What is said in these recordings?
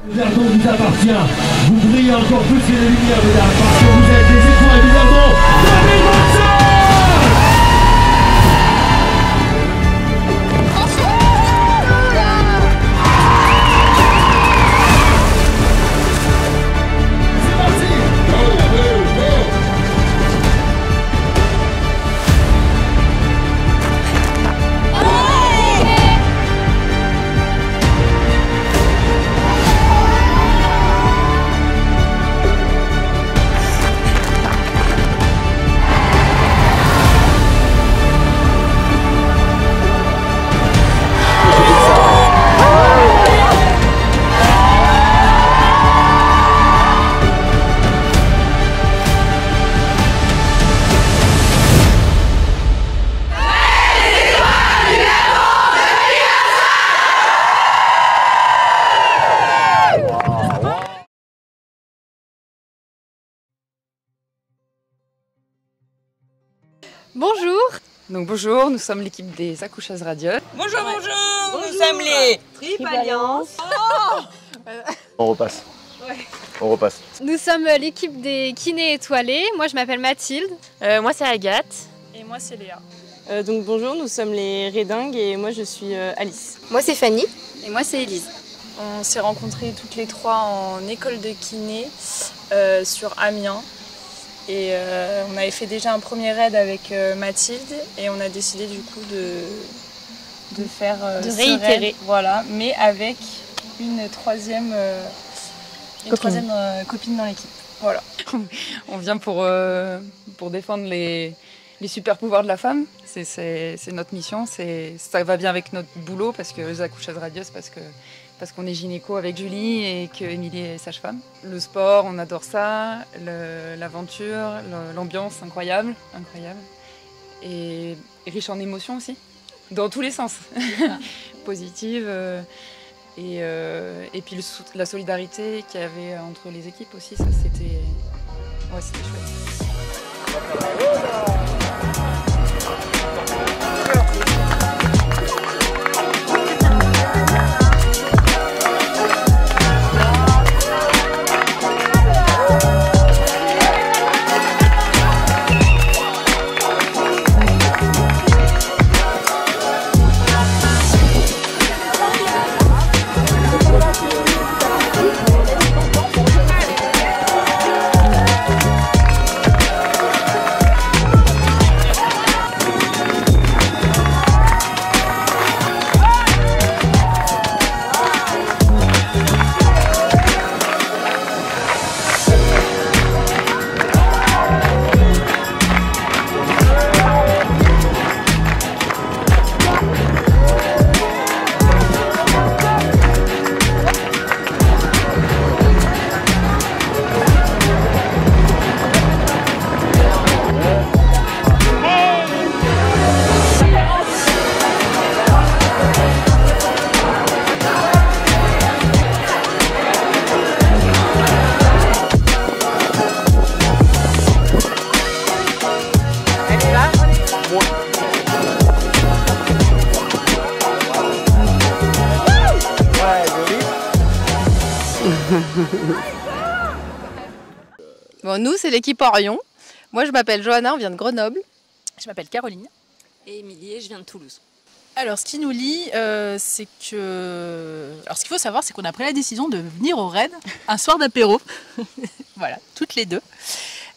Le verre vous appartient. Vous brillez encore plus que les lumières, mesdames, parce que vous êtes des étoiles, évidemment, 2025. Bonjour. Donc bonjour, nous sommes l'équipe des Accoucheuses Radieuses. Bonjour, bonjour, nous sommes les Trip Alliance. On repasse. Ouais. On repasse. Nous sommes l'équipe des kinés étoilés. Moi, je m'appelle Mathilde. Moi, c'est Agathe. Et moi, c'est Léa. Donc bonjour, nous sommes les Redingues et moi, je suis Alice. Moi, c'est Fanny. Et moi, c'est Élise. On s'est rencontrées toutes les trois en école de kiné sur Amiens. Et on avait fait déjà un premier raid avec Mathilde et on a décidé du coup de faire de ce réitérer. raid, voilà, mais avec une troisième copine dans l'équipe. Voilà. On vient pour défendre les super pouvoirs de la femme. C'est notre mission. Ça va bien avec notre boulot parce que les Accoucheuses Radieuses, parce qu'on est gynéco avec Julie et qu'Émilie est sage-femme. Le sport, on adore ça, l'aventure, l'ambiance incroyable. Et riche en émotions aussi, dans tous les sens. Positive. Et puis la solidarité qu'il y avait entre les équipes aussi, ça c'était chouette. Bon, nous, c'est l'équipe Orion. Moi, je m'appelle Johanna, on vient de Grenoble. Je m'appelle Caroline. Et Émilie, et je viens de Toulouse. Alors, ce qui nous lie, c'est que... Alors, ce qu'il faut savoir, c'est qu'on a pris la décision de venir au raid un soir d'apéro. Voilà, toutes les deux.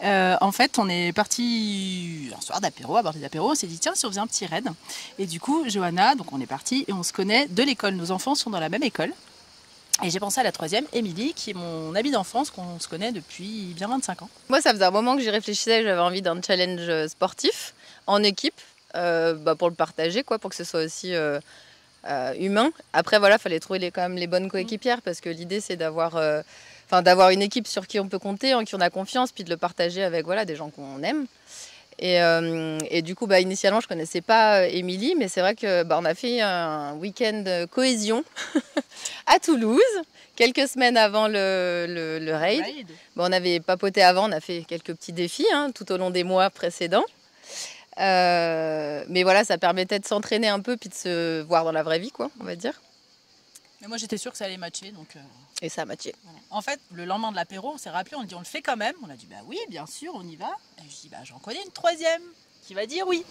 En fait, on est parti un soir d'apéro, à bord des apéros. On s'est dit, tiens, si on faisait un petit raid. Et du coup, Johanna, donc on est parti et on se connaît de l'école. Nos enfants sont dans la même école. Et j'ai pensé à la troisième, Émilie, qui est mon amie d'enfance, qu'on se connaît depuis bien 25 ans. Moi, ça faisait un moment que j'y réfléchissais, j'avais envie d'un challenge sportif en équipe, pour le partager, quoi, pour que ce soit aussi humain. Après, voilà, il fallait trouver quand même les bonnes coéquipières, parce que l'idée, c'est d'avoir une équipe sur qui on peut compter, en qui on a confiance, puis de le partager avec des gens qu'on aime. Et du coup, initialement, je ne connaissais pas Émilie, mais c'est vrai que on a fait un week-end cohésion à Toulouse, quelques semaines avant le raid. On avait papoté avant, on a fait quelques petits défis tout au long des mois précédents. Mais voilà, ça permettait de s'entraîner un peu, puis de se voir dans la vraie vie, quoi, on va dire. Et moi j'étais sûre que ça allait matcher. Donc, Et ça a matché. voilà. En fait, le lendemain de l'apéro, on s'est rappelé, on dit on le fait quand même. On a dit bah oui, bien sûr, on y va. Et je dis bah j'en connais une troisième qui va dire oui.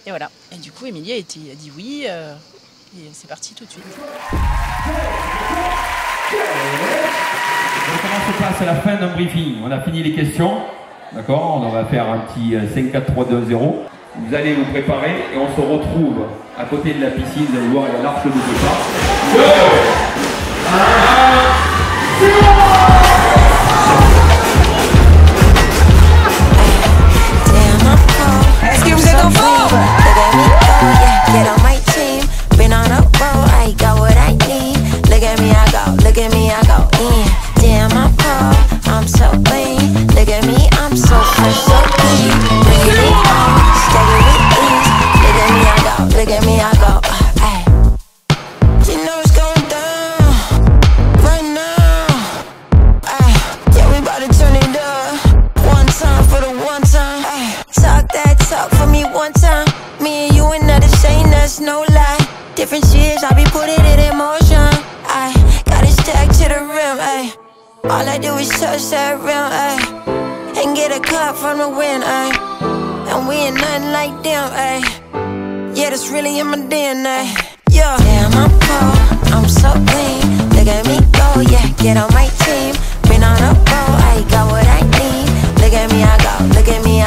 Et voilà. Et du coup, Émilie a dit oui. Et c'est parti tout de suite. Donc, comment se passe à la fin d'un briefing? On a fini les questions, d'accord? On va faire un petit 5-4-3-2-0. Vous allez vous préparer et on se retrouve à côté de la piscine. Vous allez voir, il y a l'arche de départ. 2, 1, Est-ce que vous êtes en forme? Get on my team, been on a roll, I got what I need. Look at me, I go in. Damn, I'm cold, I'm so clean. Look at me, I'm so fresh, so clean. Bring it on, stay with ease. Look at me, I go. Ay. You know it's going down right now. Ay. Yeah, we about to turn it up. One time for the one time. Ay. Talk that talk for me one time. Me and you ain't not the same, that's no lie. Different years, I be putting it in motion. I got it stacked to the rim, ayy. All I do is touch that rim, ayy. And get a cup from the wind, ayy. And we ain't nothing like them, ayy. Yeah, that's really in my DNA, yeah. Damn, I'm cold, I'm so clean. Look at me go, yeah, get on my team. Been on a roll, I got what I need. Look at me, I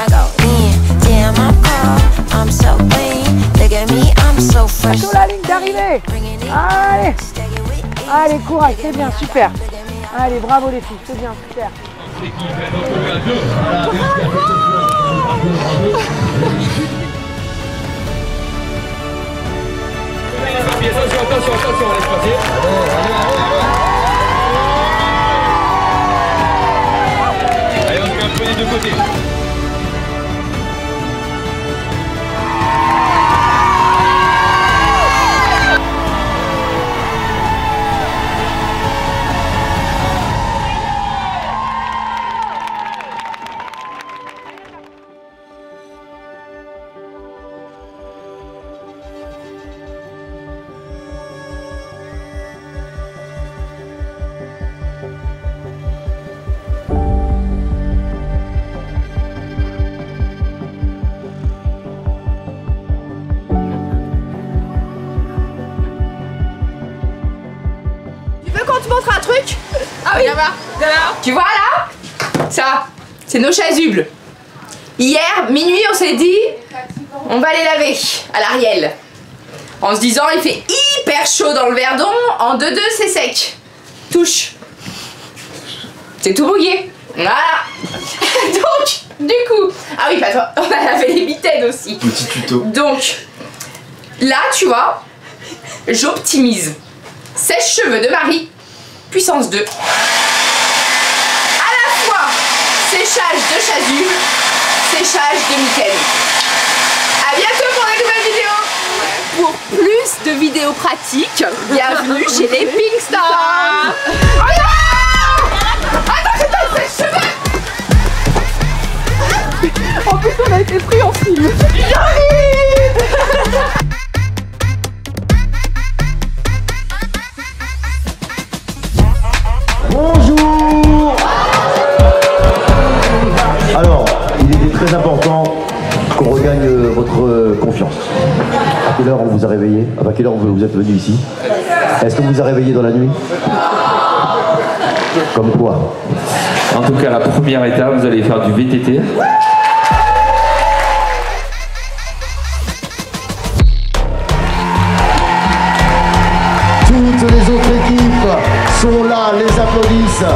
go in. Damn, I'm cold, I'm so clean. Look at me, I'm so fresh. Sur la ligne d'arrivée. Allez. Allez, courage, c'est bien, super. Allez, bravo les filles, c'est bien, super. Attention, on laisse passer. Allez, on se met un peu des deux côtés. Montre un truc. Ah oui. Tu vois là, ça, c'est nos chasubles. Hier, minuit, on s'est dit, on va les laver à l'Ariel. En se disant, il fait hyper chaud dans le Verdon, en 2-2, c'est sec. Touche. C'est tout mouillé. Voilà. Donc, du coup, ah oui, on a lavé les mitaines aussi. Petit tuto. Donc, là, tu vois, j'optimise. Sèche-cheveux de Marie. Puissance 2. À la fois séchage de chasuble, séchage de mitaine. A bientôt pour des nouvelles vidéos. Pour plus de vidéos pratiques, bienvenue chez les Pink Stars. Oh non! Attends, c'est pas le sèche-cheveux. En plus, on a été pris en film. J'arrive. Bonjour. Alors, il était très important qu'on regagne votre confiance. À quelle heure on vous a réveillé? À quelle heure vous êtes venu ici? Est-ce qu'on vous a réveillé dans la nuit? Comme quoi? En tout cas, la première étape, vous allez faire du VTT. Toutes les autres équipes sont là, les applaudissent.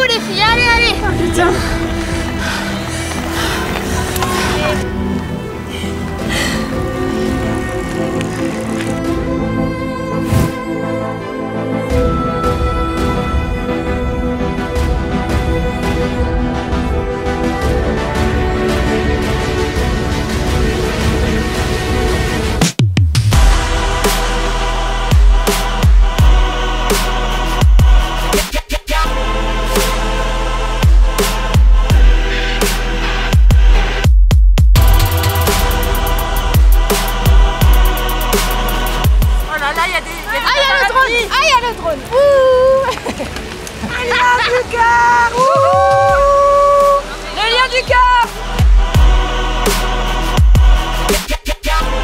les filles, allez, allez. Oh, putain.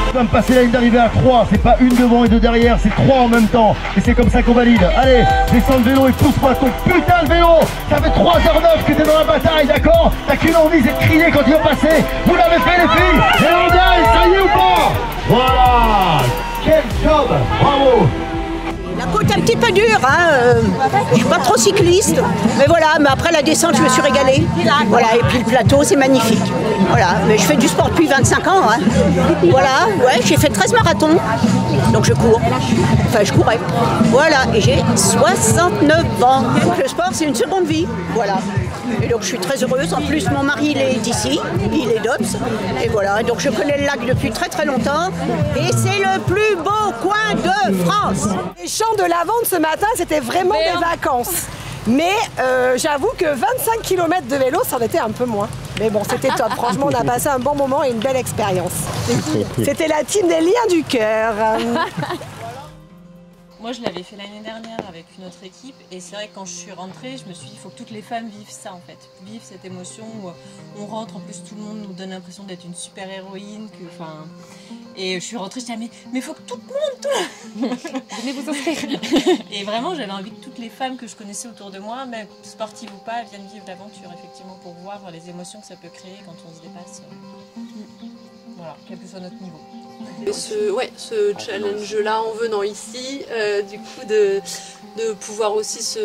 On va me passer la ligne d'arrivée à 3, c'est pas une devant et deux derrière, c'est 3 en même temps. Et c'est comme ça qu'on valide. Allez, descends le vélo et pousse-moi ton putain de vélo. Ça fait 3h09 que t'es dans la bataille, d'accord? T'as qu'une envie, c'est de crier quand tu vas passer. Vous l'avez fait les filles. Et on gagne, ça y est ou pas? Voilà. Quel job, bravo. La côte est un petit peu dure, hein. Je suis pas trop cycliste, mais voilà, mais après la descente je me suis régalée. Voilà, et puis le plateau c'est magnifique. Voilà, mais je fais du sport depuis 25 ans. Hein. Voilà, ouais, j'ai fait 13 marathons, donc je cours. Enfin je courais. Voilà, et j'ai 69 ans. Donc le sport c'est une seconde vie. Voilà. Et donc je suis très heureuse. En plus mon mari il est d'ici, il est d'Ops. Et voilà, donc je connais le lac depuis très très longtemps. Et c'est le plus beau coin de France. Les champs de lavande ce matin, c'était vraiment des vacances. Mais j'avoue que 25 km de vélo, ça en était un peu moins. Mais bon, c'était top. Franchement, on a passé un bon moment et une belle expérience. C'était la team des liens du cœur. Moi, je l'avais fait l'année dernière avec une autre équipe et c'est vrai que quand je suis rentrée, je me suis dit il faut que toutes les femmes vivent ça en fait. Vivent cette émotion où on rentre, en plus tout le monde nous donne l'impression d'être une super héroïne. Et je suis rentrée, je disais mais il faut que tout le monde, venez vous inscrire. Et vraiment, j'avais envie que toutes les femmes que je connaissais autour de moi, même sportives ou pas, viennent vivre l'aventure effectivement pour voir les émotions que ça peut créer quand on se dépasse. Voilà, quel que soit notre niveau. Ce challenge-là en venant ici, du coup de pouvoir aussi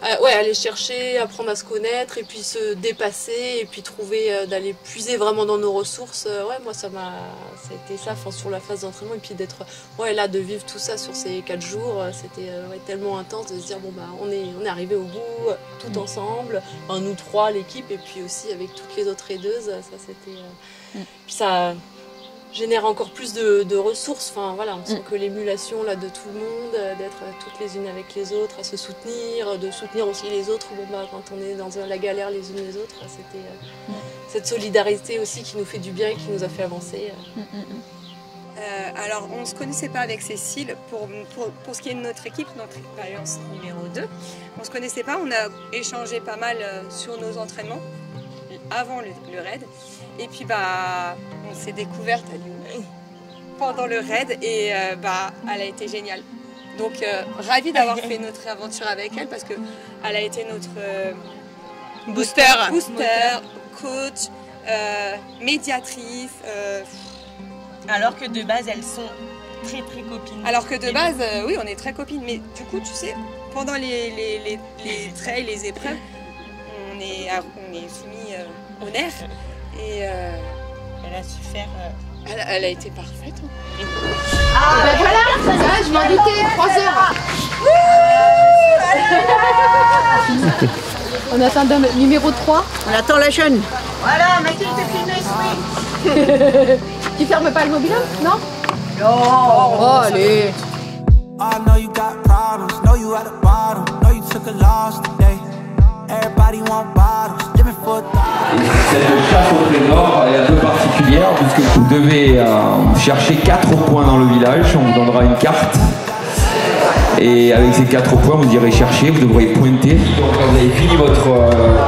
aller chercher, apprendre à se connaître et puis se dépasser et puis trouver, d'aller puiser vraiment dans nos ressources. Moi ça a été ça sur la phase d'entraînement et puis d'être là, de vivre tout ça sur ces 4 jours, c'était tellement intense de se dire bon bah on est arrivé au bout tout ensemble, nous 3 l'équipe et puis aussi avec toutes les autres aideuses, ça c'était puis ça génère encore plus de ressources. Enfin, voilà, on sent que l'émulation là, de tout le monde, d'être toutes les unes avec les autres, à se soutenir, de soutenir aussi les autres. Bon, bah, quand on est dans la galère les unes les autres, c'était cette solidarité aussi qui nous fait du bien et qui nous a fait avancer. Alors, on ne se connaissait pas avec Cécile pour ce qui est de notre équipe, notre expérience numéro 2. On ne se connaissait pas, on a échangé pas mal sur nos entraînements avant le raid. Et puis on s'est découverte pendant le raid et elle a été géniale. Donc ravie d'avoir fait notre aventure avec elle parce qu'elle a été notre booster, coach, médiatrice. Alors que de base elles sont très très copines. Alors que de base, oui, on est très copines. Mais du coup, tu sais, pendant les trails, les épreuves, on est soumis aux nerfs. Et elle a su faire. Elle a été parfaite. Voilà, je m'en doutais, 3 heures. On attend le numéro 3. On attend la jeune. Voilà, Mathilde, t'es filmée, Tu fermes pas le mobile, non? Non. Oh, allez. I know you got problems, know you at the bottom, know you took a loss today. Everybody want bottles, living for Cette chasse au trésor est un peu particulière puisque vous devez chercher 4 points dans le village. On vous donnera une carte et avec ces 4 points vous irez chercher, vous devrez pointer. Donc quand vous avez fini votre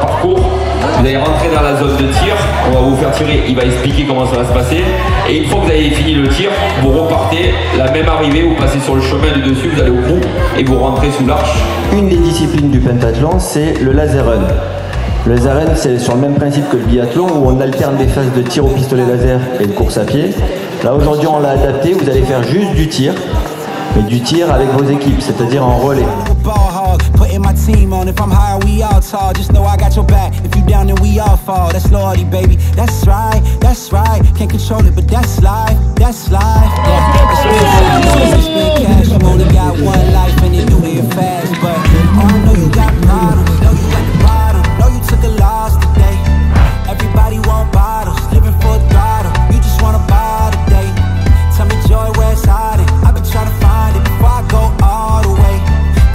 parcours, vous allez rentrer dans la zone de tir, on va vous faire tirer, il va expliquer comment ça va se passer et une fois que vous avez fini le tir, vous repartez, la même arrivée, vous passez sur le chemin du dessus, vous allez au bout et vous rentrez sous l'arche. Une des disciplines du pentathlon, c'est le laser run. Le laser run, c'est sur le même principe que le biathlon où on alterne des phases de tir au pistolet laser et de course à pied. Là aujourd'hui on l'a adapté, vous allez faire juste du tir, mais du tir avec vos équipes, c'est-à-dire en relais. and my team on. If I'm high, we all tall. Just know I got your back. If you down, then we all fall. That's loyalty, baby. That's right, that's right. Can't control it, but that's life, that's life. Yeah, that's what you spend cash. You only got one life and you do it fast. But oh, I know you got problems. Know you got the bottom. Know you took a loss today. Everybody want bottles, living for a throttle. You just wanna buy today. Tell me joy where it's hiding. I've been trying to find it before I go all the way.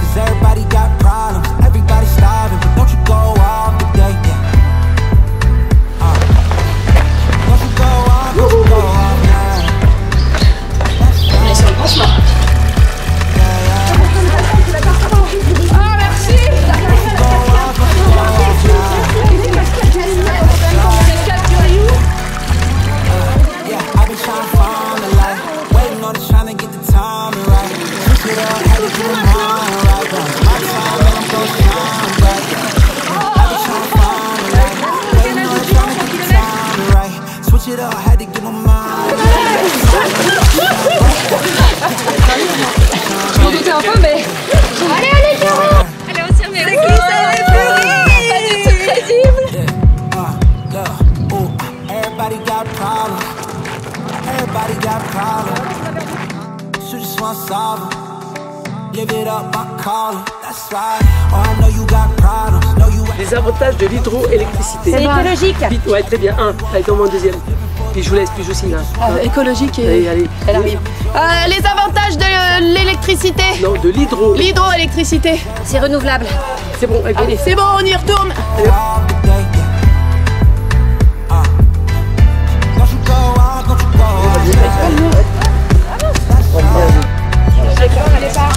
Cause everybody got problems, everybody starving, but don't you go off today. Don't you go off, don't you go off now. On est sur le pansement. Ah merci. I've been trying to find the light, waiting on it, trying to get the timing right. Switch it up, had to get my mind right. My time and I'm gonna shine bright. I've been trying to find the light, waiting on it, trying to get the timing right. Switch it up, had to get my mind right. Je m'en doutais un peu, mais... Allez, allez, Caro. Allez, on tire mes c'est qui ça les plus pas du tout crédible. Everybody got problems. Everybody got problems. You just wanna solve them. Live it up, I call it. That's right. Oh, I know you got problems. Know you. Les avantages de l'hydroélectricité. C'est écologique. Ouais, très bien. Allez, donne-moi un deuxième. Puis je vous laisse, puis aussi là. Écologique et... Allez. Elle arrive. Les avantages de l'électricité. Non, de l'hydroélectricité. C'est renouvelable. C'est bon, allez. C'est bon, on y retourne.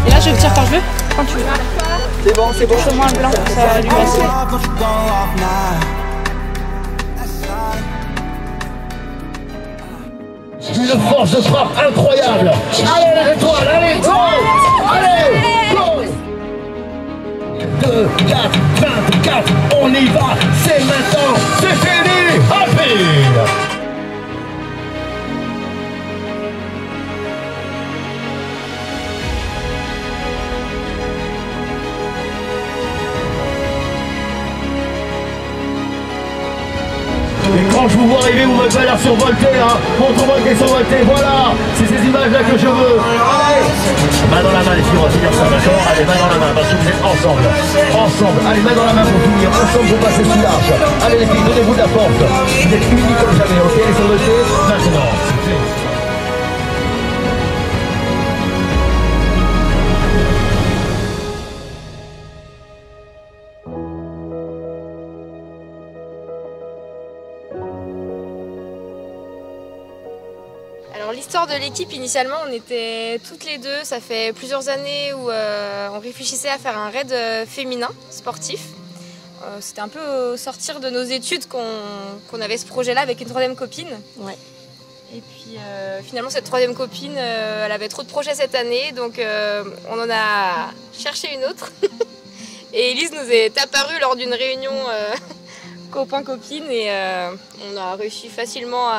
Et là je tire quand je veux. Quand tu veux. C'est bon, c'est bon. Je moins blanc, ça lui passe. Une force de frappe incroyable. Allez les étoiles, allez, go. Allez, go. 2, 4, 24, on y va. C'est maintenant, c'est fini. Happy. Et quand je vous vois arriver, vous m'avez pas l'air survolté, hein. Montre-moi qu'elle est survoltée, voilà. C'est ces images-là que je veux. Allez, main dans la main, les filles, on va finir ça, d'accord. Allez, main dans la main, parce que vous êtes ensemble. Ensemble, allez, main dans la main pour finir. Ensemble, pour passer sous l'arche. Allez, les filles, donnez-vous de la force. Vous êtes unis comme jamais, ok. Les survoltés, maintenant. Alors l'histoire de l'équipe, initialement on était toutes les deux, ça fait plusieurs années où on réfléchissait à faire un raid féminin sportif. C'était un peu au sortir de nos études qu'on avait ce projet-là avec une troisième copine. Ouais. Et puis finalement cette troisième copine, elle avait trop de projets cette année, donc on en a cherché une autre. Et Elise nous est apparue lors d'une réunion copain-copine et on a réussi facilement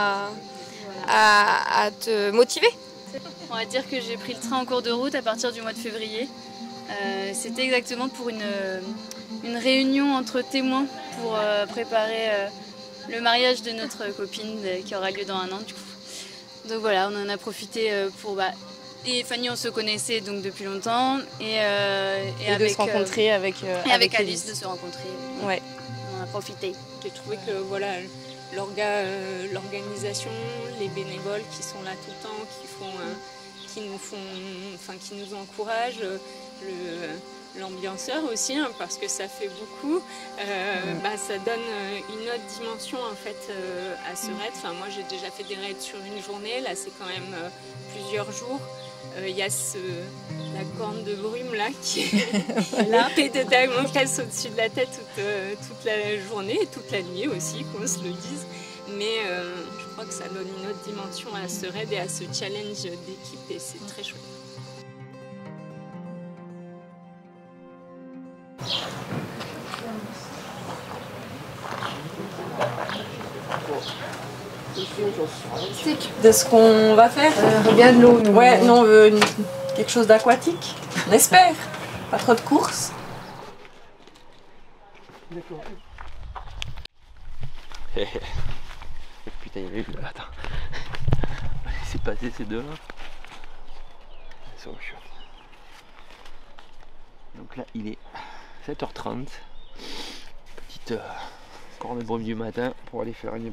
à te motiver. On va dire que j'ai pris le train en cours de route à partir du mois de février. C'était exactement pour une réunion entre témoins pour préparer le mariage de notre copine qui aura lieu dans un an du coup. Donc voilà, on en a profité pour... et Fanny, on se connaissait donc depuis longtemps et avec, de se rencontrer avec Alice, de se rencontrer. Ouais. On a profité. J'ai trouvé que voilà, l'organisation, les bénévoles qui sont là tout le temps, qui nous encouragent, l'ambianceur aussi, hein, parce que ça fait beaucoup. Ça donne une autre dimension en fait à ce raid. Enfin, moi j'ai déjà fait des raids sur une journée, là c'est quand même plusieurs jours. Il y a la corne de brume là qui est là et totalement casse au-dessus de la tête toute la journée et toute la nuit aussi, qu'on se le dise. Mais je crois que ça donne une autre dimension à ce raid et à ce challenge d'équipe et c'est très chouette. De ce qu'on va faire. Bien de l'eau. Ouais, nous on veut quelque chose d'aquatique, on espère. Pas trop de courses. D'accord. Putain, il y avait eu... Attends. C'est passé ces deux-là. Ils sont chouettes. Donc là, il est 7h30. Petite corne de brume du matin pour aller faire une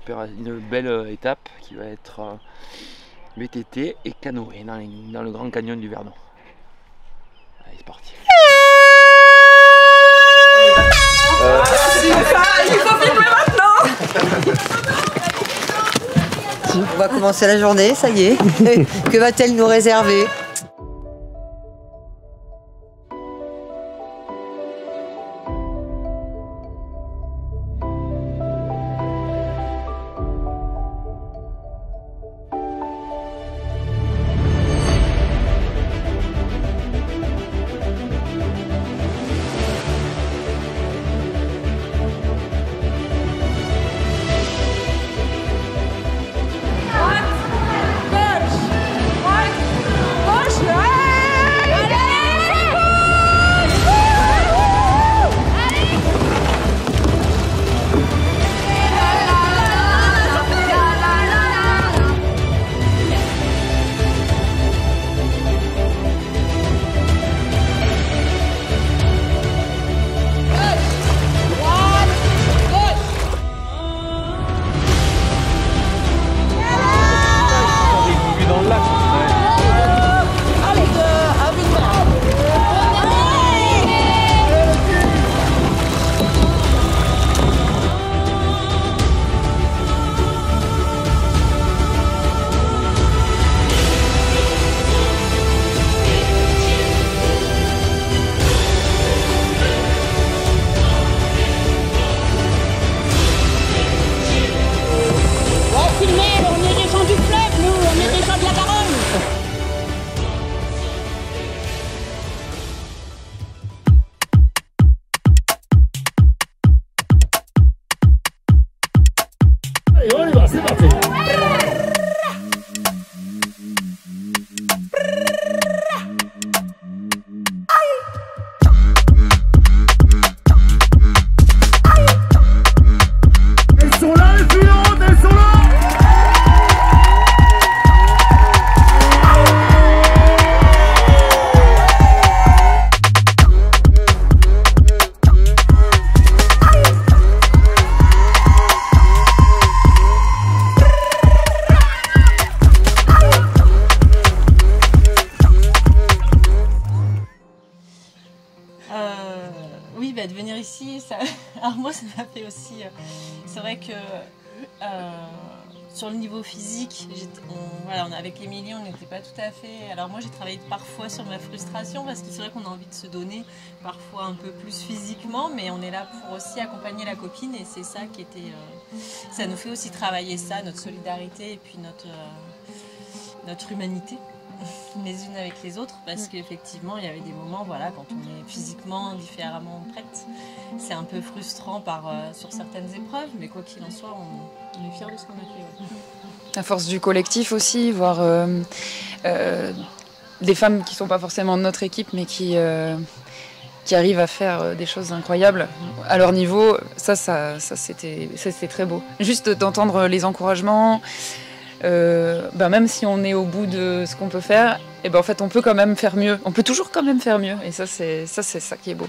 belle étape qui va être VTT et canoë dans le Grand Canyon du Verdon. Allez, c'est parti. Il faut filmer maintenant. On va commencer la journée, ça y est. Que va-t-elle nous réserver ? Oui, de venir ici, ça... alors moi ça m'a fait aussi... c'est vrai que sur le niveau physique, avec Émilie, on n'était pas tout à fait... Alors moi j'ai travaillé parfois sur ma frustration parce que c'est vrai qu'on a envie de se donner parfois un peu plus physiquement, mais on est là pour aussi accompagner la copine et c'est ça qui était... ça nous fait aussi travailler ça, notre solidarité et puis notre humanité. Les unes avec les autres, parce qu'effectivement il y avait des moments, voilà, quand on est physiquement différemment prête, c'est un peu frustrant sur certaines épreuves, mais quoi qu'il en soit, on est fiers de ce qu'on a fait. Ouais. La force du collectif aussi, voir des femmes qui ne sont pas forcément de notre équipe, mais qui arrivent à faire des choses incroyables à leur niveau, ça c'était très beau. Juste d'entendre les encouragements. Même si on est au bout de ce qu'on peut faire, et en fait on peut quand même faire mieux. On peut toujours quand même faire mieux. Et ça c'est ça qui est beau.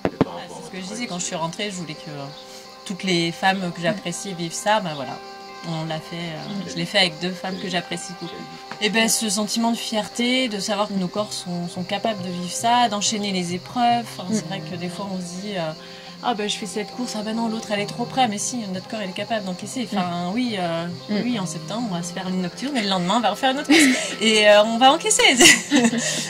C'est ce que je disais quand je suis rentrée. Je voulais que toutes les femmes que j'apprécie vivent ça. Voilà, on l'a fait. Je l'ai fait avec deux femmes que j'apprécie beaucoup. Et ce sentiment de fierté, de savoir que nos corps sont capables de vivre ça, d'enchaîner les épreuves. C'est vrai que des fois on se dit je fais cette course, non l'autre elle est trop près, mais si notre corps il est capable d'encaisser. Oui, en septembre on va se faire une nocturne et le lendemain on va refaire une autre course et on va encaisser.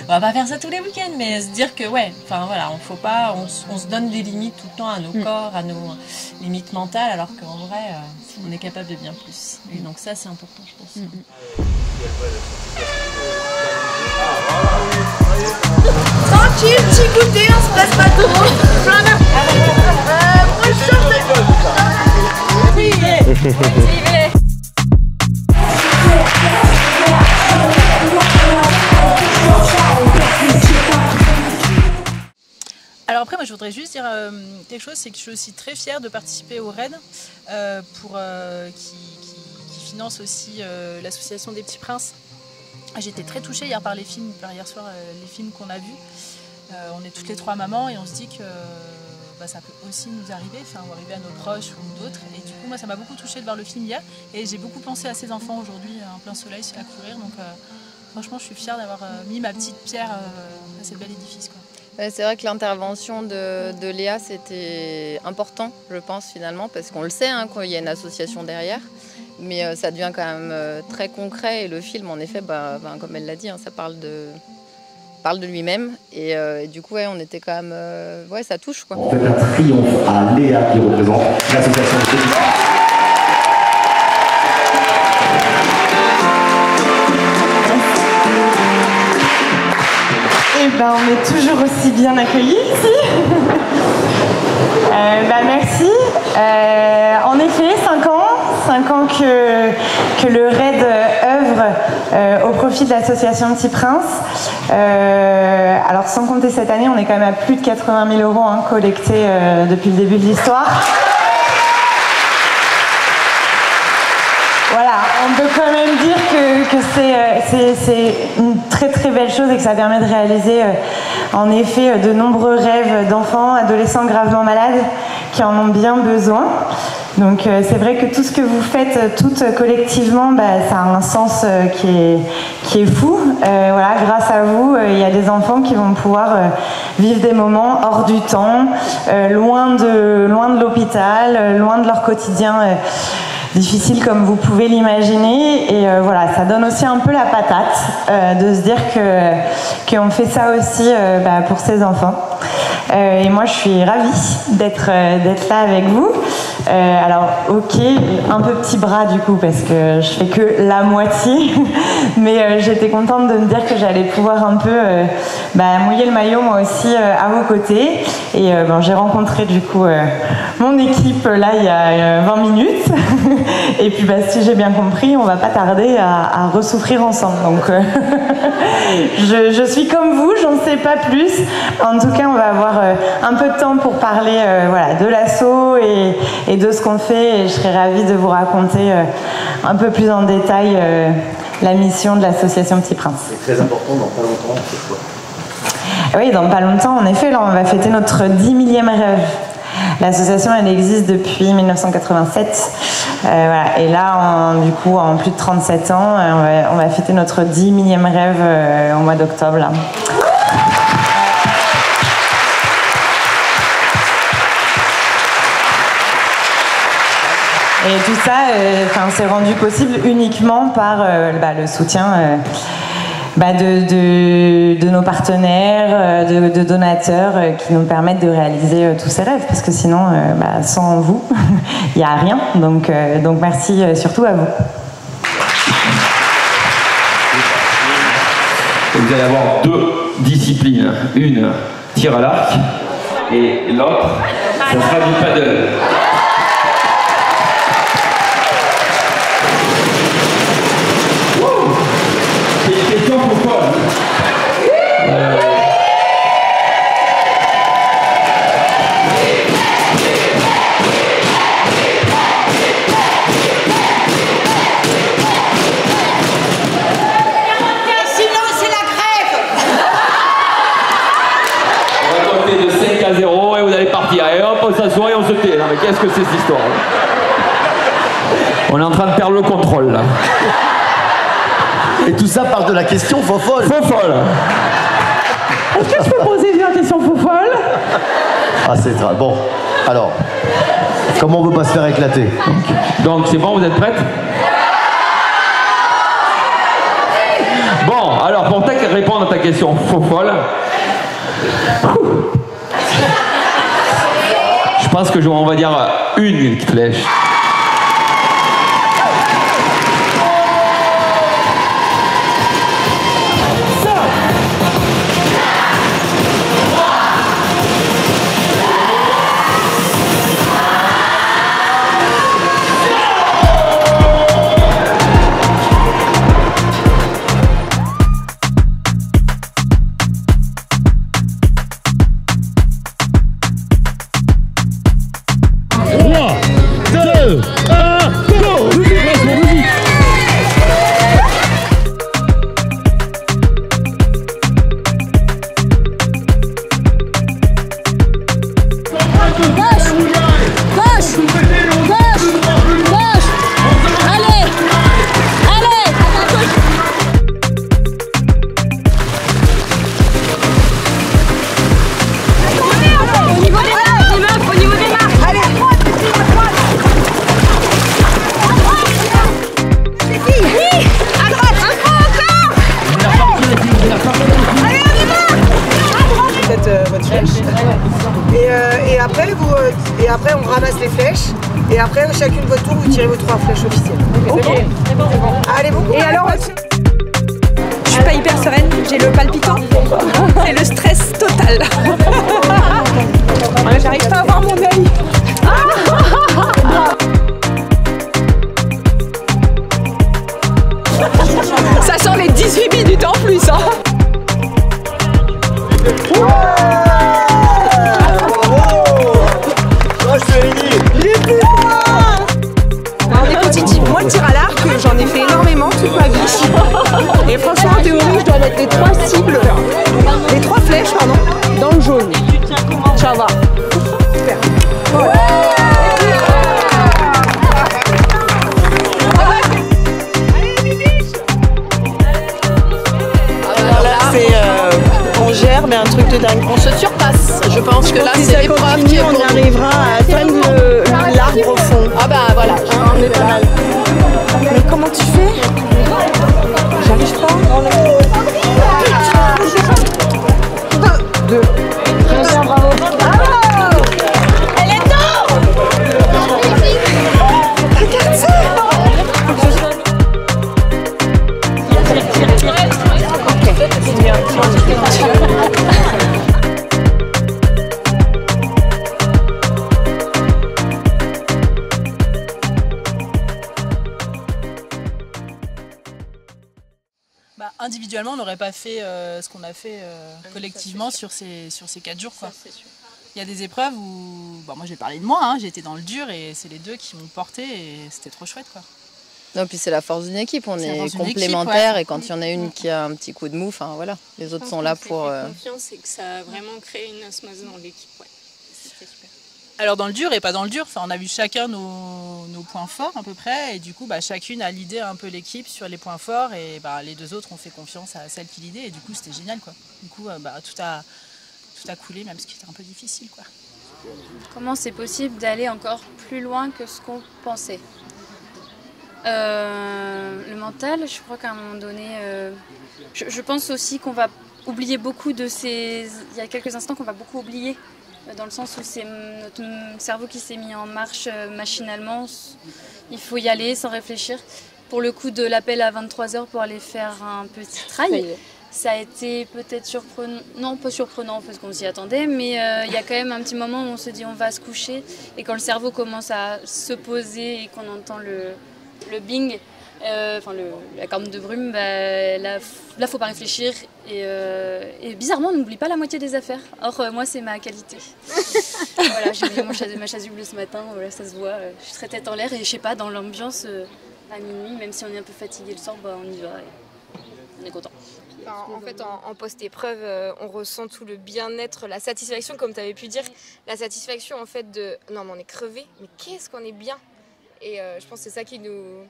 On va pas faire ça tous les week-ends, mais se dire que on faut pas, on se donne des limites tout le temps à nos corps, à nos limites mentales, alors qu'en vrai on est capable de bien plus. Et donc ça c'est important, je pense. Tranquille, petit goûter, on se passe pas trop. Plein de... moi je sors Alors Alors après, moi, je voudrais juste dire quelque chose, c'est que je suis aussi très fière de participer au RAID qui finance aussi l'association des Petits Princes. J'étais très touchée hier par hier soir, les films qu'on a vus. On est toutes les 3 mamans et on se dit que ça peut aussi nous arriver, ou arriver à nos proches ou d'autres. Et du coup, moi, ça m'a beaucoup touchée de voir le film hier. Et j'ai beaucoup pensé à ces enfants aujourd'hui, en plein soleil, à courir. Donc franchement, je suis fière d'avoir mis ma petite pierre à ce bel édifice, quoi. C'est vrai que l'intervention de Léa, c'était important, je pense, finalement, parce qu'on le sait, qu'il y a une association derrière. Mais ça devient quand même très concret. Et le film, en effet, comme elle l'a dit, ça parle de lui-même. Et du coup, on était quand même... ça touche, quoi. On fait un triomphe à Léa qui représente l'association de Petits Princes. On est toujours aussi bien accueillis ici. Merci. En effet, 5 ans que le RAID œuvre au profit de l'association Petits Princes. Alors sans compter cette année, on est quand même à plus de 80 000 € collectés depuis le début de l'histoire. Voilà, on peut quand même dire que c'est une très très belle chose et que ça permet de réaliser en effet de nombreux rêves d'enfants, adolescents gravement malades qui en ont bien besoin. Donc c'est vrai que tout ce que vous faites toutes collectivement, ça a un sens qui est fou. Grâce à vous, il y a des enfants qui vont pouvoir vivre des moments hors du temps, loin de l'hôpital, loin de leur quotidien difficile comme vous pouvez l'imaginer. Et ça donne aussi un peu la patate de se dire qu'on fait ça aussi pour ces enfants. Et moi je suis ravie d'être là avec vous. Alors ok, un peu petit bras du coup parce que je fais que la moitié, mais j'étais contente de me dire que j'allais pouvoir un peu mouiller le maillot moi aussi à vos côtés. Et j'ai rencontré du coup mon équipe là il y a 20 minutes. Et puis si j'ai bien compris, on va pas tarder à ressouffrir ensemble. Donc je suis comme vous, j'en sais pas plus. En tout cas, on va avoir un peu de temps pour parler de l'asso et de ce qu'on fait. Et je serais ravie de vous raconter un peu plus en détail la mission de l'association Petits Princes. C'est très important, dans pas longtemps, c'est quoi? Oui, dans pas longtemps, en effet, là, on va fêter notre 10 millième rêve. L'association, elle existe depuis 1987. Et là, du coup, en plus de 37 ans, on va fêter notre 10 millième rêve au mois d'octobre. Là. Et tout ça, c'est rendu possible uniquement par le soutien de nos partenaires, de donateurs qui nous permettent de réaliser tous ces rêves. Parce que sinon, sans vous, il n'y a rien. Donc merci surtout à vous. Vous allez avoir 2 disciplines. Une, tir à l'arc, et l'autre, ça sera du paddle. On s'assoit et on se tait. Non, mais qu'est-ce que c'est cette histoire là? On est en train de perdre le contrôle là. Et tout ça part de la question fofolle. Fofolle. Est-ce que je peux poser une question fofolle? Ah, c'est très bon. Alors, comment on peut pas se faire éclater? Donc c'est bon, vous êtes prêtes? Bon, alors pour répondre à ta question fofolle, je pense que on va dire une flèche. flèches. Et après, on ramasse les flèches. Et après, chacune votre tour, vous tirez vos 3 flèches officielles. Ok. C'est bon. Allez, bon courage. Et alors, je suis pas hyper sereine, j'ai le palpitant. C'est le stress total. J'arrive pas à voir mon œil. Ça sent les 18 minutes en plus, hein. Il est plus loin. On est positif. Moi, le tir à l'arc, j'en ai fait énormément toute ma vie. Et franchement, en théorie, je dois mettre les 3 cibles, les 3 flèches, pardon, dans le jaune. Ça va. Super. On gère, mais un truc de dingue. On se surpasse. Je pense que là, c'est l'épreuve qui est pour nous. On arrivera à atteindre l'arbre au fond. Ah bah voilà, on est pas mal. Mais comment tu fais? J'arrive pas. 2. Bravo. Elle est dedans. Regarde ça. Individuellement, on n'aurait pas fait ce qu'on a fait collectivement sur ces 4 jours. Quoi. Il y a des épreuves où, moi j'ai parlé de moi, hein, j'ai été dans le dur et c'est les 2 qui m'ont porté et c'était trop chouette. Quoi. Non, puis c'est la force d'une équipe, on est complémentaires et quand il y en a une qui a un petit coup de mou, voilà, les autres sont là pour... confiance et que ça a vraiment créé une osmose dans l'équipe. Ouais. C'était super. Alors dans le dur et pas dans le dur, on a vu chacun nos points forts à peu près et du coup chacune a l'idée un peu l'équipe sur les points forts et les 2 autres ont fait confiance à celle qui l'idée et du coup c'était génial quoi. Du coup tout a coulé même ce qui était un peu difficile quoi. Comment c'est possible d'aller encore plus loin que ce qu'on pensait? Le mental, je crois qu'à un moment donné, je pense aussi qu'on va oublier beaucoup de ces... Il y a quelques instants qu'on va beaucoup oublier. Dans le sens où c'est notre cerveau qui s'est mis en marche machinalement. Il faut y aller sans réfléchir. Pour le coup de l'appel à 23h pour aller faire un petit trail, ça a été peut-être surprenant, non pas surprenant parce qu'on s'y attendait, mais il y a quand même un petit moment où on se dit on va se coucher et quand le cerveau commence à se poser et qu'on entend le bing, la corne de brume, là faut pas réfléchir et bizarrement on n'oublie pas la moitié des affaires. Or moi c'est ma qualité. Voilà, j'ai oublié ma chasuble ce matin, voilà, ça se voit, je suis très tête en l'air et je sais pas, dans l'ambiance à minuit, même si on est un peu fatigué le soir, on y va et on est content. En fait, en post-épreuve, on ressent tout le bien-être, la satisfaction, comme tu avais pu dire, la satisfaction en fait de non mais on est crevé, mais qu'est-ce qu'on est bien. Et je pense que c'est ça qui nous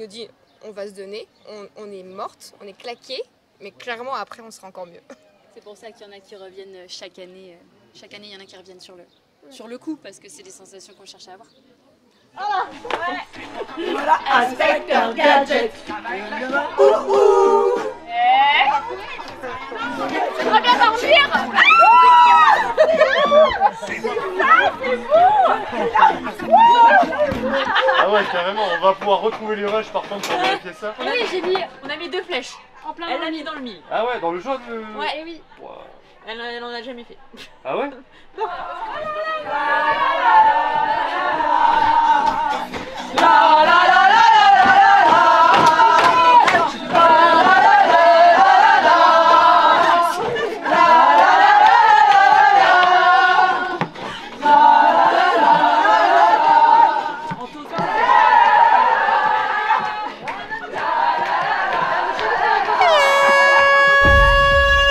dit on va se donner, on est morte, on est claqué, mais clairement après on sera encore mieux. C'est pour ça qu'il y en a qui reviennent chaque année. Chaque année, il y en a qui reviennent sur le coup, parce que c'est des sensations qu'on cherche à avoir. Voilà, Inspecteur Gadget. Tu devrais bien dormir. Ah ouais, carrément, on va pouvoir retrouver les rushs par contre pour vérifier ça. Oui, j'ai mis, on a mis 2 flèches. En plein. Elle l'a mis dans le mille. Ah ouais, dans le jaune. Ouais, et oui. Wow. Elle en a jamais fait. Ah ouais? Non.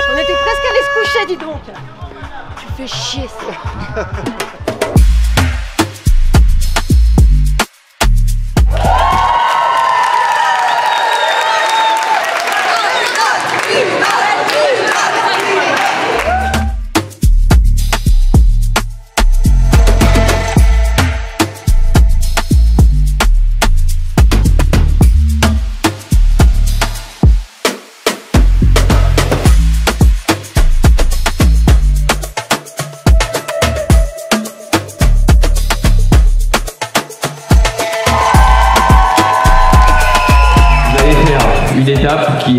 On était presque allés se coucher, dis donc. Tu fais chier, ça.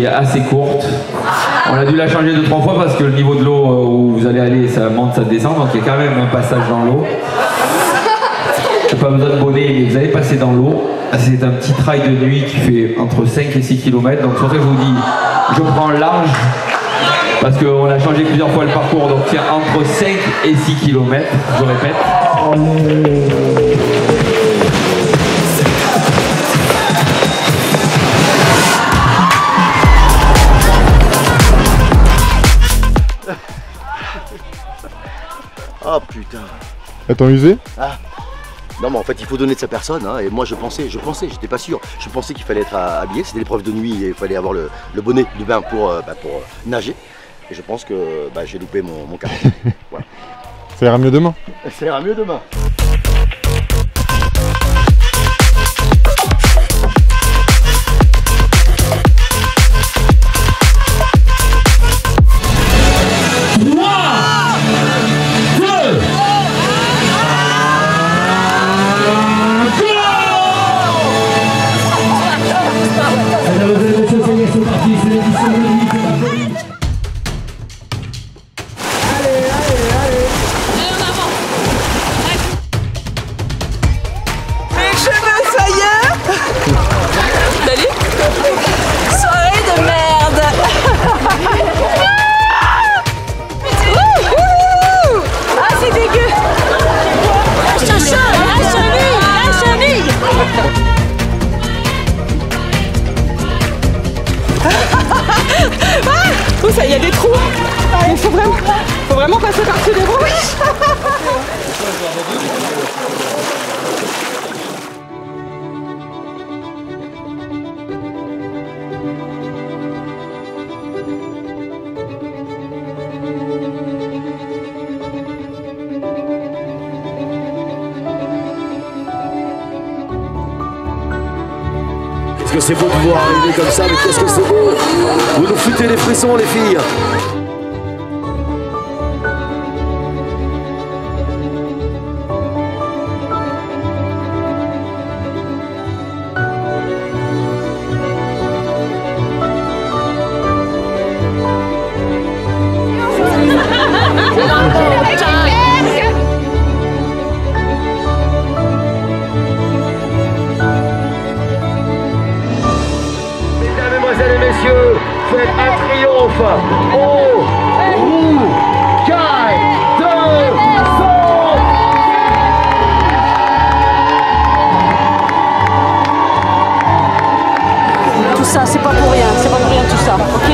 est assez courte. On a dû la changer 2-3 fois parce que le niveau de l'eau où vous allez aller, ça monte, ça descend, donc il y a quand même un passage dans l'eau. Pas besoin de bonnet, mais vous allez passer dans l'eau. C'est un petit trail de nuit qui fait entre 5 et 6 km, donc c'est pour ça que je vous dis, je prends large, parce qu'on a changé plusieurs fois le parcours, donc c'est entre 5 et 6 km, je répète. Oh putain. Elle t'a usé? Ah. Non mais en fait il faut donner de sa personne hein, et moi j'étais pas sûr. Je pensais qu'il fallait être habillé, c'était l'épreuve de nuit et il fallait avoir le bonnet du bain pour nager. Et je pense que j'ai loupé mon cap. Voilà. Ça ira mieux demain. Ça ira mieux demain. Oh, ça, il y a des trous. Il faut vraiment passer par-dessus les roues. Qu'est-ce que c'est beau de voir arriver comme ça, mais qu'est-ce que c'est beau! Vous nous foutez les frissons les filles! Messieurs, faites un triomphe au Roucaille de Son. Tout ça, c'est pas pour rien tout ça, ok?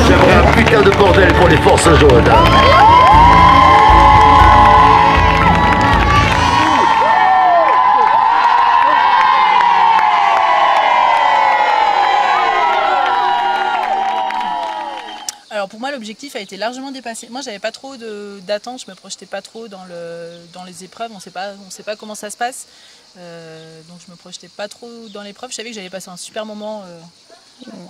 J'aimerais un putain de bordel pour les forces jaunes. Alors pour moi l'objectif a été largement dépassé. Moi j'avais pas trop d'attente, je me projetais pas trop dans les épreuves, on sait pas comment ça se passe. Donc je me projetais pas trop dans l'épreuve. Je savais que j'allais passer un super moment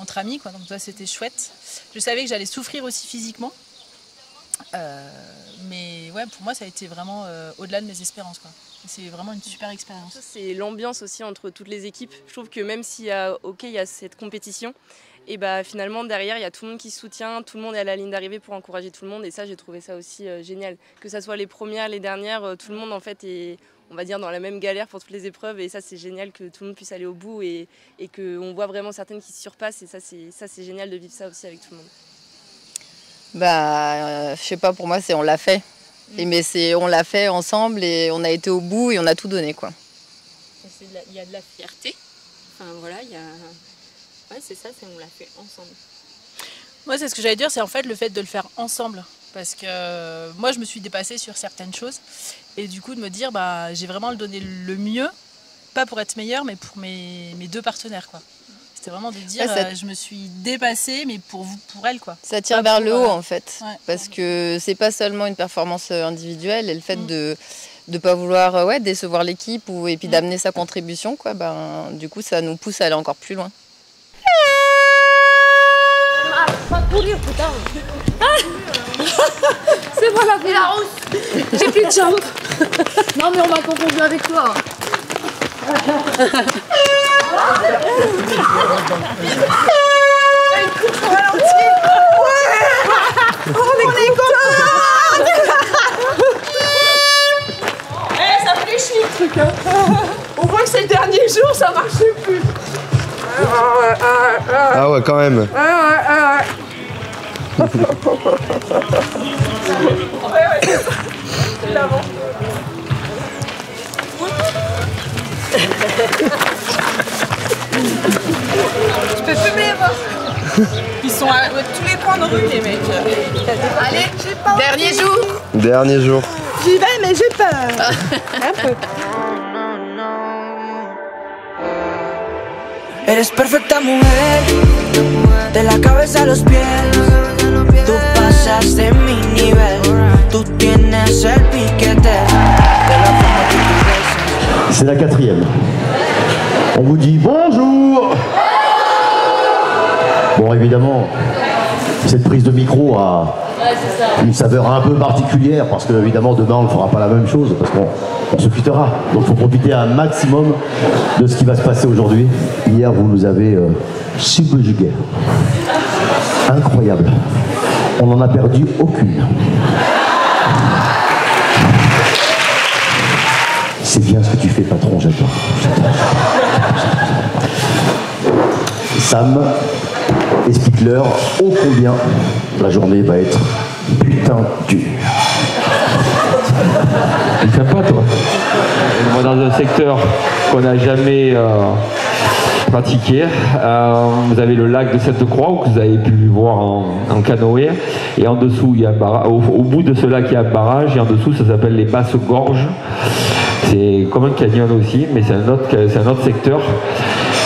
entre amis, quoi. Donc ça c'était chouette. Je savais que j'allais souffrir aussi physiquement. Mais ouais, pour moi ça a été vraiment au-delà de mes espérances, quoi. C'est vraiment une super expérience. C'est l'ambiance aussi entre toutes les équipes. Je trouve que même s'il y a cette compétition, et bah finalement derrière il y a tout le monde qui se soutient, tout le monde est à la ligne d'arrivée pour encourager tout le monde, et ça j'ai trouvé ça aussi génial. Que ça soit les premières, les dernières, tout le monde en fait est, on va dire, dans la même galère pour toutes les épreuves, et ça c'est génial que tout le monde puisse aller au bout et qu'on voit vraiment certaines qui se surpassent, et ça c'est génial de vivre ça aussi avec tout le monde. Bah je sais pas, pour moi on l'a fait. Mais on l'a fait ensemble et on a été au bout et on a tout donné, quoi. Il y a de la fierté. Enfin voilà, il y a... Ouais, c'est ça, on l'a fait ensemble. Moi, c'est ce que j'allais dire, c'est en fait le fait de le faire ensemble. Parce que moi, je me suis dépassée sur certaines choses. Et du coup, de me dire, bah, j'ai vraiment donné le mieux, pas pour être meilleure, mais pour mes deux partenaires, quoi. C'était vraiment de dire, je me suis dépassée, mais pour elle, quoi. Ça tire vers le haut, en fait. Ouais. Parce que c'est pas seulement une performance individuelle, et le fait de ne pas vouloir décevoir l'équipe et puis d'amener sa contribution, quoi, ben, du coup, ça nous pousse à aller encore plus loin. Pas courir, putain. C'est moi la rousse. J'ai plus de jambes. Non mais on m'a confondu avec toi. On est content. Eh, ça fléchit le truc, hein. On voit que c'est le dernier jour, ça marchait plus. Ah ouais, quand même. Je peux plus les voir. Ils sont à tous les coins de rue, les mecs. Allez, dernier jour. Dernier jour. J'y vais, mais j'ai peur. Un peu. Eres perfecta mujer, de la cabeza a los pies. Tú pasas de mi nivel, tú tienes el piquete. C'est la 4e. On vous dit bonjour. Bon, évidemment, cette prise de micro a une saveur un peu particulière parce que, évidemment, demain on ne fera pas la même chose parce qu'on se quittera. Donc il faut profiter un maximum de ce qui va se passer aujourd'hui. Hier, vous nous avez subjugués. Incroyable. On n'en a perdu aucune. C'est bien ce que tu fais, patron, j'adore. Sam, explique-leur ô combien la journée va être putain dure. C'est sympa, toi. On est dans un secteur qu'on n'a jamais pratiqué. Vous avez le lac de Sainte-Croix que vous avez pu voir en canoë. Et en dessous, il y a un barrage. Au bout de ce lac, il y a un barrage. Et en dessous, ça s'appelle les Basses Gorges. C'est comme un canyon aussi, mais c'est un autre secteur.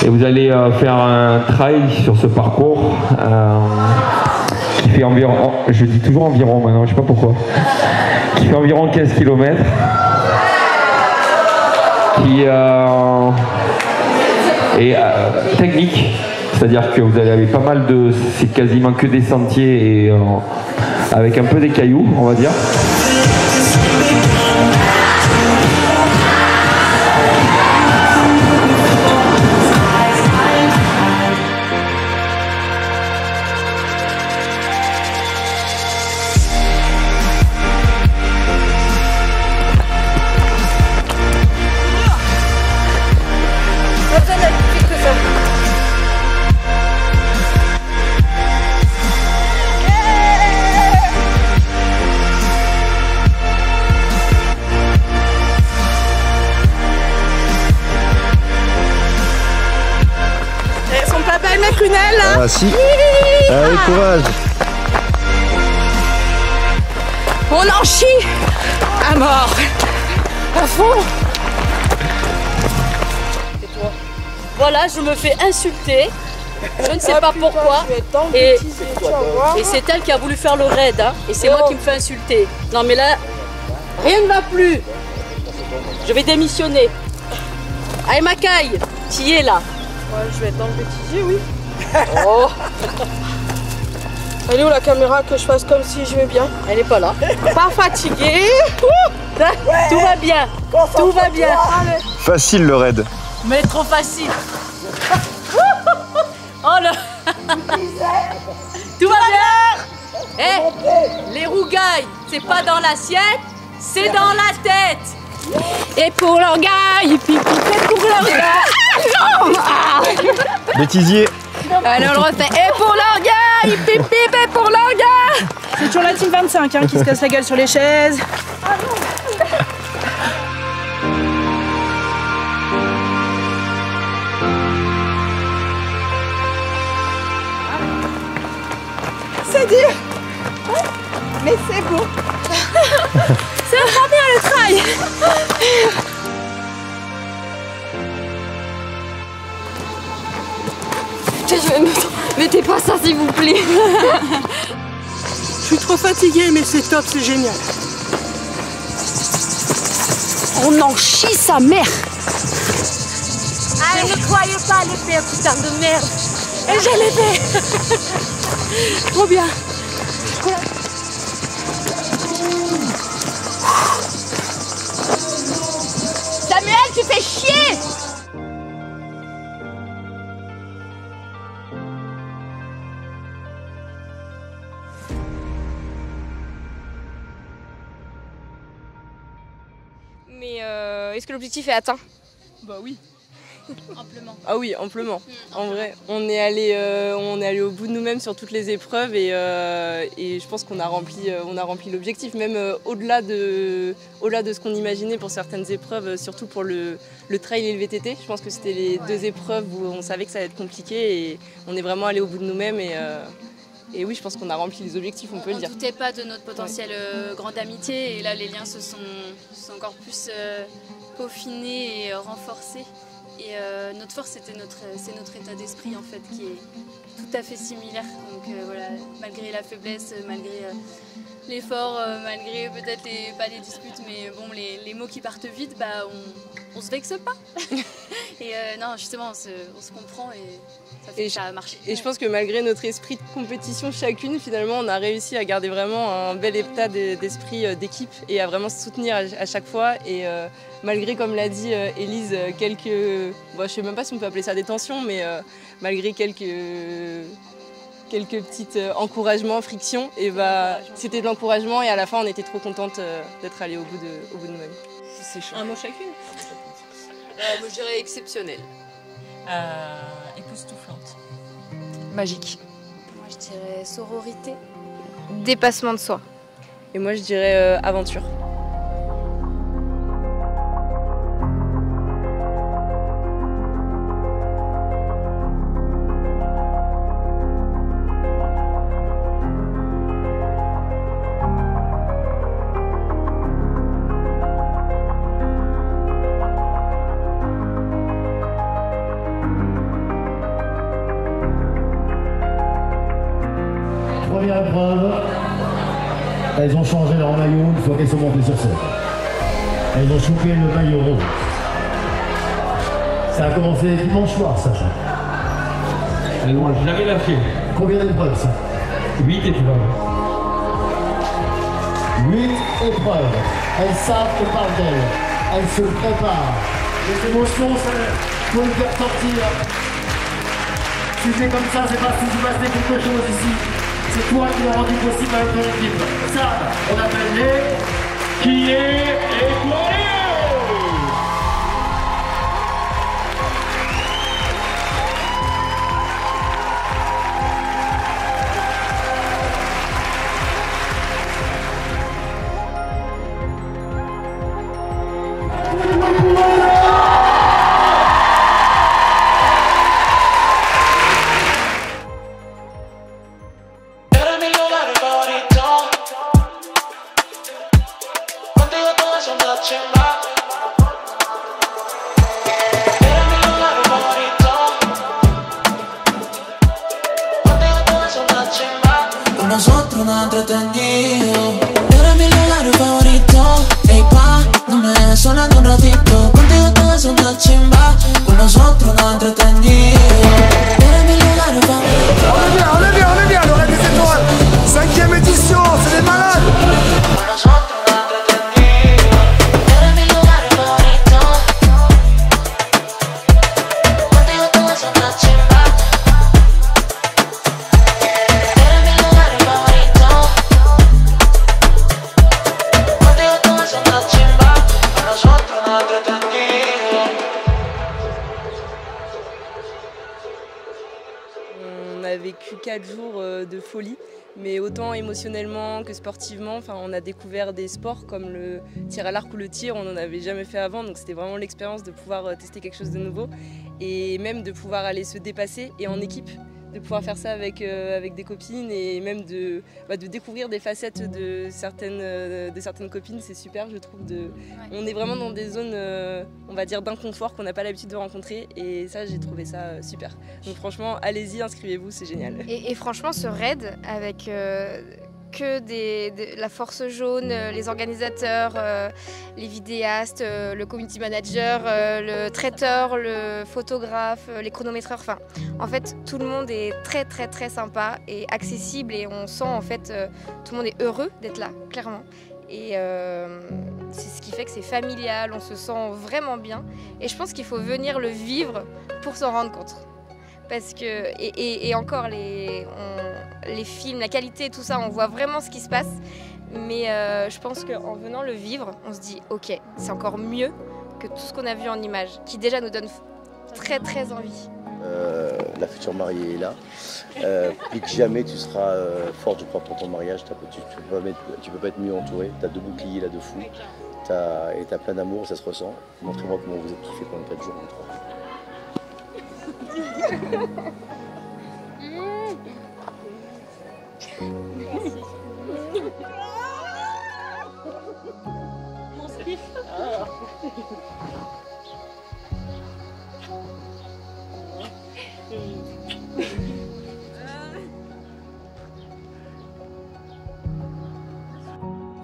Et vous allez faire un trail sur ce parcours qui fait environ, je dis toujours environ maintenant, je sais pas pourquoi, qui fait environ 15 km, qui est technique, c'est-à-dire que vous allez avoir pas mal de, c'est quasiment que des sentiers et avec un peu des cailloux, on va dire. Ah si. Allez, courage. On en chie à mort. À fond. Et toi? Voilà, je me fais insulter. Je ne sais pas pourquoi. Et c'est elle qui a voulu faire le raid. Hein, et c'est moi qui me fais insulter. Non mais là, rien ne va plus. Je vais démissionner. Allez Macaille, tu y es là. Ouais, je vais être dans le bêtisier, oui. Oh. Elle est où la caméra que je fasse comme si je vais bien? Elle est pas là. Pas fatiguée. Tout va bien. Tout va bien. Facile le raid. Mais trop facile. Oh le... Tout va bien. Eh, les rougailles, c'est pas dans l'assiette, c'est dans la tête. Et pour l'orgueil, pipi, pour l'orgueil. Non. Bêtisier. Allez, on le refait. Et pour l'orgueil, pipi, et pour l'orgueil. C'est toujours la team 25 hein, qui se casse la gueule sur les chaises. C'est dur. Mais c'est beau. Ça va bien le trail. Mettez pas ça s'il vous plaît. Je suis trop fatiguée, mais c'est top, c'est génial. On en chie sa mère. Ah, ne croyez pas les faire, putain de merde. Et je l'ai fait. Trop bien. coup-là. Samuel, tu fais chier! Mais est-ce que l'objectif est atteint? Bah oui. Amplement. Ah oui, amplement. En vrai, on est allé au bout de nous-mêmes sur toutes les épreuves et je pense qu'on a rempli l'objectif, même au-delà de ce qu'on imaginait pour certaines épreuves, surtout pour le trail et le VTT. Je pense que c'était les deux épreuves où on savait que ça allait être compliqué et on est vraiment allé au bout de nous-mêmes et oui, je pense qu'on a rempli les objectifs, on peut le dire. On ne doutait pas de notre potentielle grande amitié et là les liens se sont encore plus peaufinés et renforcés. Et notre force, c'est notre état d'esprit en fait qui est tout à fait similaire. Donc voilà, malgré la faiblesse, malgré l'effort, malgré peut-être pas les disputes, mais bon, les mots qui partent vite, bah, on se vexe pas. Et non, justement, on se comprend et ça fait que ça a marché. Et je pense que malgré notre esprit de compétition chacune, finalement, on a réussi à garder vraiment un bel état d'esprit d'équipe et à vraiment se soutenir à chaque fois. Et malgré, comme l'a dit Élise, quelques... Bon, je sais même pas si on peut appeler ça des tensions, mais malgré quelques petits encouragements, frictions, et bah, c'était de l'encouragement et à la fin on était trop contente d'être allés au bout de nous-mêmes. C'est chaud. Un mot chacune. Moi je dirais exceptionnel. Époustouflante. Magique. Moi je dirais sororité. Dépassement de soi. Et moi je dirais aventure. Première épreuve, elles ont changé leur maillot une fois qu'elles sont montées sur scène. Elles ont chopé le maillot rose. Ça a commencé dimanche soir, Sacha. Elles n'ont jamais lâché. Combien d'épreuves ça? 8 épreuves. 8 épreuves. Elles savent qu'on parle d'elles. Elles se préparent. Les émotions, ça faut les faire sortir. Si c'est comme ça, c'est parce qu'il se passait quelque chose ici. C'est toi qui l'as rendu possible avec ton équipe. Ça, on appelle les... Qui est étoilé. Con nosotros nada entretenido. Eres mi lugar favorito. Ey pa, no me dejes sola ni un ratito. Contigo todo es una chimba. Con nosotros nada entretenido. Eres mi lugar favorito. On est bien, le Raid des Étoiles. 5e édition, c'est des malades. Con nosotros nada entretenido. Eres mi lugar favorito. Contigo todo es una chimba. On a vécu 4 jours de folie, mais autant émotionnellement que sportivement. Enfin, on a découvert des sports comme le tir à l'arc ou le tir, on n'en avait jamais fait avant, donc c'était vraiment l'expérience de pouvoir tester quelque chose de nouveau et même de pouvoir aller se dépasser et en équipe, de pouvoir faire ça avec des copines et même de découvrir des facettes de certaines copines, c'est super, je trouve. On est vraiment dans des zones, on va dire, d'inconfort qu'on n'a pas l'habitude de rencontrer et ça, j'ai trouvé ça super. Donc franchement, allez-y, inscrivez-vous, c'est génial. Et franchement, ce raid avec que la force jaune, les organisateurs, les vidéastes, le community manager, le traiteur, le photographe, les chronométreurs. Enfin, en fait, tout le monde est très très très sympa et accessible et on sent en fait tout le monde est heureux d'être là, clairement. Et c'est ce qui fait que c'est familial, on se sent vraiment bien. Et je pense qu'il faut venir le vivre pour s'en rendre compte. Parce que, et encore, les films, la qualité, tout ça, on voit vraiment ce qui se passe. Mais je pense qu'en venant le vivre, on se dit « Ok, c'est encore mieux que tout ce qu'on a vu en images », qui déjà nous donne très très envie. La future mariée est là. Plus que jamais, tu seras fort, je crois, pour ton mariage. Tu peux pas être mieux entouré. Tu as 2 boucliers là de fou. Et tu as plein d'amour, ça se ressent. Montrez-moi comment vous êtes kiffés pendant 4 jours.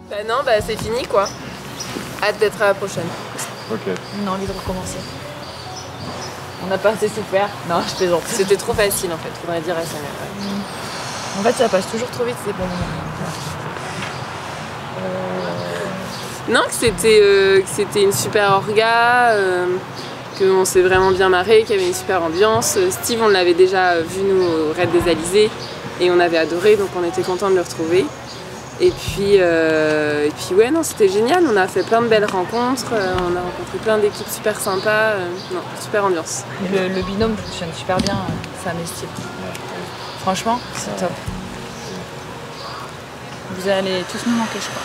Bah non, bah c'est fini quoi. Hâte d'être à la prochaine. Ok. On a envie de recommencer. On n'a pas assez souffert. Non, je plaisante. C'était trop facile en fait, faudrait dire à sa mère. En fait, ça passe toujours trop vite ces bons moments. Non, que c'était une super orga, qu'on s'est vraiment bien marré, qu'il y avait une super ambiance. Steve, on l'avait déjà vu nous au Raid des Alizés et on avait adoré, donc on était contents de le retrouver. Et puis ouais, non, c'était génial. On a fait plein de belles rencontres, on a rencontré plein d'équipes super sympas. Non, super ambiance. Le binôme fonctionne super bien, ça m'estime. Franchement, c'est top. Vous allez tous nous manquer, je crois.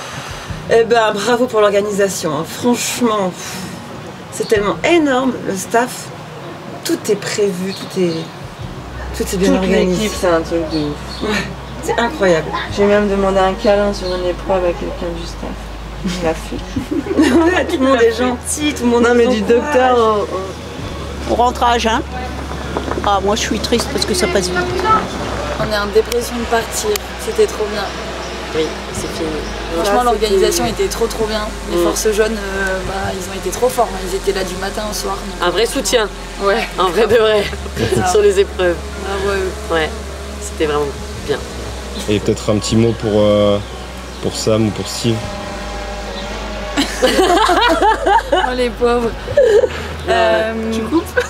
Eh ben, bravo pour l'organisation. Hein. Franchement, c'est tellement énorme, le staff. Tout est prévu, tout est bien organisé. L'équipe, c'est un truc de ouf. Ouais, c'est incroyable. J'ai même demandé un câlin sur une épreuve à quelqu'un du staff. Il l'a fait. Ouais, tout le monde est gentil, tout le monde a mais du docteur au rentrage, hein. Ah, moi je suis triste parce que ça passe vite. On est en dépression de partir, c'était trop bien. Oui, c'est fini. Franchement, l'organisation était trop bien. Les forces jaunes, ils ont été trop forts. Ils étaient là du matin au soir. Un vrai soutien. Ouais. Un vrai de vrai. Sur les épreuves. Ah ouais. Ouais. C'était vraiment bien. Et peut-être un petit mot pour Sam ou pour Steve. Oh les pauvres. Tu coupes?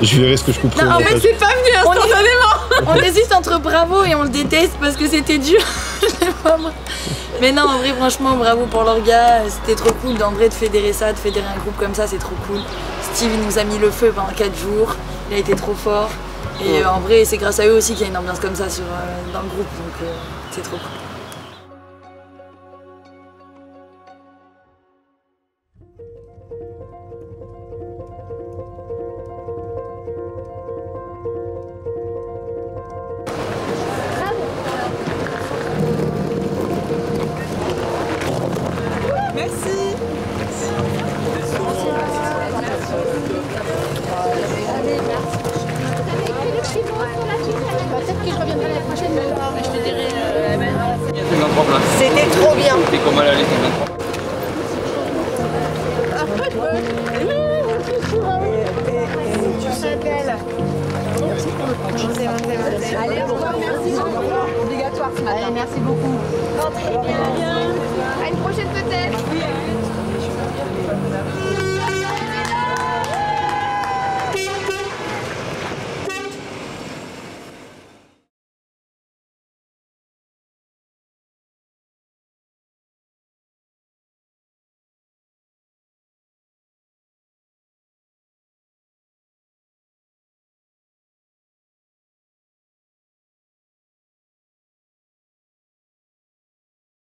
Je verrai ce que je couperai. Non, en fait, c'est pas venu instantanément. On hésite entre bravo et on le déteste parce que c'était dur. Mais non, en vrai, franchement, bravo pour l'orga. C'était trop cool d'André de fédérer ça, de fédérer un groupe comme ça, c'est trop cool. Steve, il nous a mis le feu pendant 4 jours. Il a été trop fort. Et en vrai, c'est grâce à eux aussi qu'il y a une ambiance comme ça dans le groupe. Donc, c'est trop cool. C'était trop bien. C'était comment elle allait, 53? Allez, au revoir, merci beaucoup. Obligatoire ce matin. Allez, merci beaucoup. Très bien. À une prochaine peut-être.